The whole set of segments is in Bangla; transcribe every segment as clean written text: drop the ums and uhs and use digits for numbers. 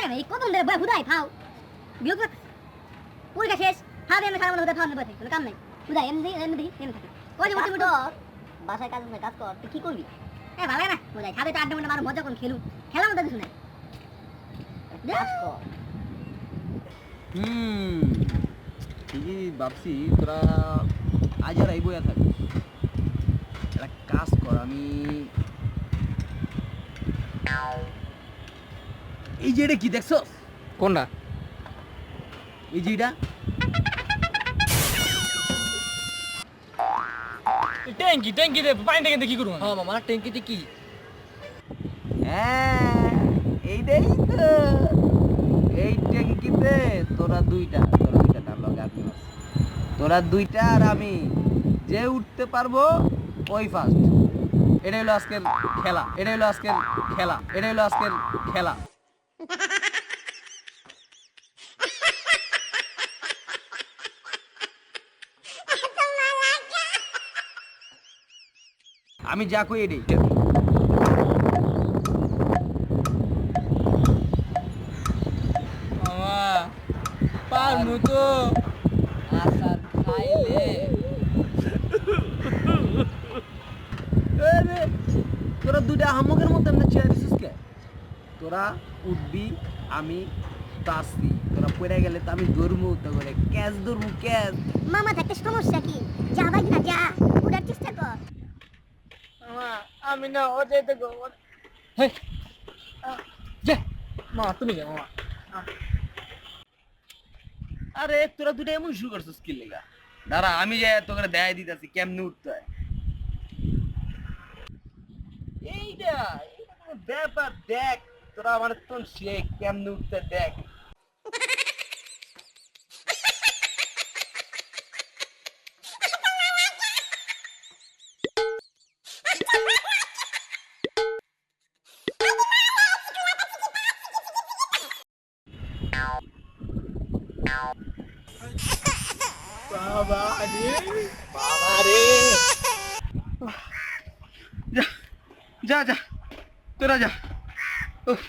কেন এই কত হুদাই খাও বিয়োগ পরীক্ষা শেষ খাবে আমি খারাপ হুদা খাওয়ানোর পথে কোনো কাম নাই হুদাই এমনি এমনি থাকে ওই যে মোটে মোটে বাসায় কাজ কর তুই কি করবি ভালো না হুদাই খাবে তো আড্ডা মাড্ডা মারো মজা করুন খেলুন খেলার মতো কিছু নাই ঠিকই ভাবছি তোরা আজ আর এই বইয়া থাকবি একটা কাজ কর আমি এই যে এটা কি দেখছ কোনটা এই যে এটা ট্যাঙ্কি দে পানি ট্যাঙ্কিতে কি করবো হ্যাঁ মামা ট্যাঙ্কিতে কি হ্যাঁ এইটাই তো এই ট্যাঙ্কিতে তোরা দুইটা তার লগে আপনি তোরা দুইটা আর আমি যে উঠতে পারবো ওই ফার্স্ট এটাই হলো আজকের খেলা আমি যা কই এটাই মামা পারমু তো আসার খাইলে তোরা দুইটা হামকের মধ্যে এমনি চেয়ার দিছিস কে তোরা উঠবি আমি তাসি তোরা পড়ে গেলে তো আমি ধরমু তো করে ক্যাচ ধরমু ক্যাচ মামা থাকতে সমস্যা কি যা ভাই না যা ওটার চেষ্টা কর মামা আমি না ও যেতে গো হেই যে মামা তুমি যা মামা আরে তোরা দুইটা এমন শুরু করছিস কি লেগা দাঁড়া আমি যাই তোকে দেখাই দিতেছি কেমনে উঠতে হয় এইটা ব্যাপার দেখ তোরা আমার তোর শেখ কেমনে উঠতে দেখ বাবা রে যা তোরা যা উফ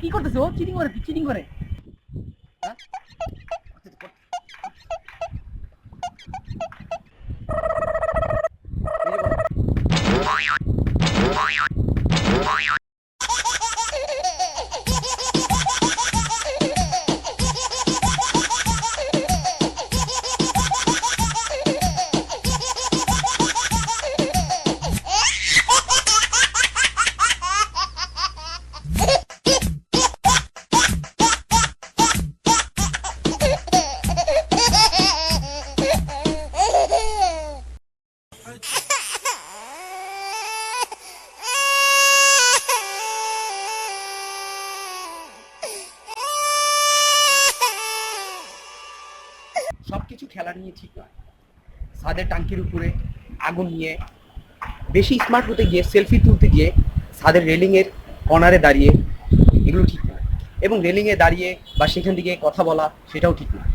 কি করতেছো চিটিং করে সবকিছু খেলা নিয়ে ঠিক নয় ছাদের টাঙ্কির উপরে আগুন নিয়ে বেশি স্মার্ট হতে গিয়ে সেলফি তুলতে গিয়ে ছাদের রেলিংয়ের কর্নারে দাঁড়িয়ে এগুলো ঠিক নয় এবং রেলিংয়ে দাঁড়িয়ে বা সেখান থেকে কথা বলা সেটাও ঠিক নয়